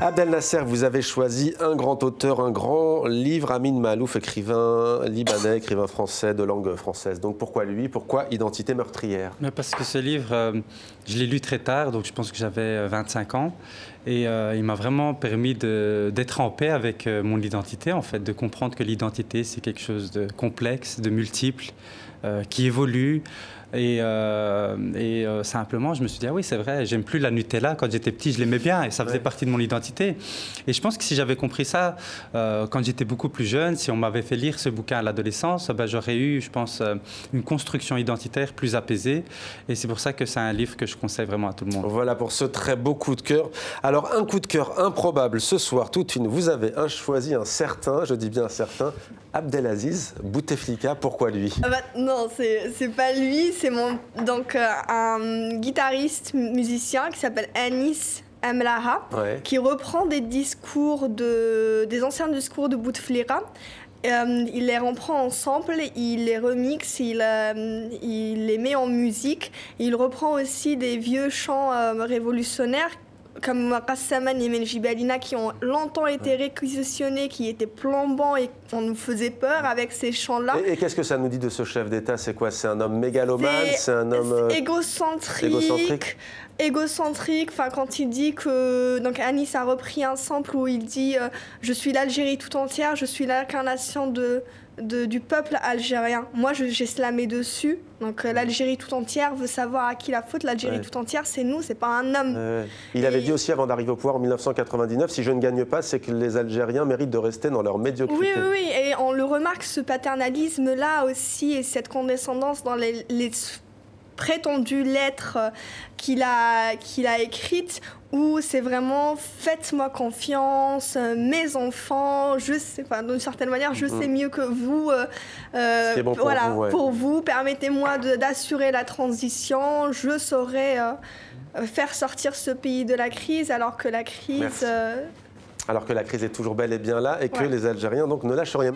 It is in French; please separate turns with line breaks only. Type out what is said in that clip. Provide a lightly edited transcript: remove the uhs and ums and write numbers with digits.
Abdel Nasser, vous avez choisi un grand auteur, un grand livre, Amin Maalouf, écrivain libanais, écrivain français de langue française. Donc pourquoi lui? Pourquoi Identité meurtrière?
Parce que ce livre, je l'ai lu très tard, donc je pense que j'avais 25 ans. Et il m'a vraiment permis d'être en paix avec mon identité, en fait, de comprendre que l'identité, c'est quelque chose de complexe, de multiple, qui évolue. Et simplement, je me suis dit, ah oui, c'est vrai, j'aime plus la Nutella. Quand j'étais petit, je l'aimais bien et ça faisait partie de mon identité. Et je pense que si j'avais compris ça quand j'étais beaucoup plus jeune, si on m'avait fait lire ce bouquin à l'adolescence, ben, j'aurais eu, je pense, une construction identitaire plus apaisée. Et c'est pour ça que c'est un livre que je conseille vraiment à tout le monde.
Voilà pour ce très beau coup de cœur. Alors, un coup de cœur improbable ce soir, toute fine. Vous avez choisi un certain, je dis bien un certain, Abdelaziz Bouteflika. Pourquoi lui?
Non, c'est pas lui, c'est un guitariste musicien qui s'appelle Anis Amlaha, qui reprend des discours des anciens discours de Bouteflika. Il les reprend ensemble, il les remixe, il les met en musique. Il reprend aussi des vieux chants révolutionnaires comme Qassaman et Menjibalina qui ont longtemps été réquisitionnés, qui étaient plambants et on nous faisait peur avec ces chants-là.
Et qu'est-ce que ça nous dit de ce chef d'État? C'est quoi? C'est un homme mégalomane? C'est un homme
égocentrique. Enfin, quand il dit que... Donc Anis a repris un sample où il dit je suis l'Algérie tout entière, je suis l'incarnation du peuple algérien. Moi, j'ai slamé dessus. Donc l'Algérie tout entière veut savoir à qui la faute. L'Algérie tout entière, c'est nous, c'est pas un homme.
Il avait dit aussi avant d'arriver au pouvoir en 1999, si je ne gagne pas, c'est que les Algériens méritent de rester dans leur médiocrité.
Oui, et on le remarque, ce paternalisme-là aussi, et cette condescendance dans les prétendues lettres qu'il a écrites, où c'est vraiment faites-moi confiance, mes enfants, je sais pas, d'une certaine manière, je sais mieux que vous.
C'est bon pour vous,
pour vous, permettez-moi d'assurer la transition, je saurai faire sortir ce pays de la crise, alors que la crise.
Alors que la crise est toujours bel et bien là et que les Algériens donc ne lâchent rien.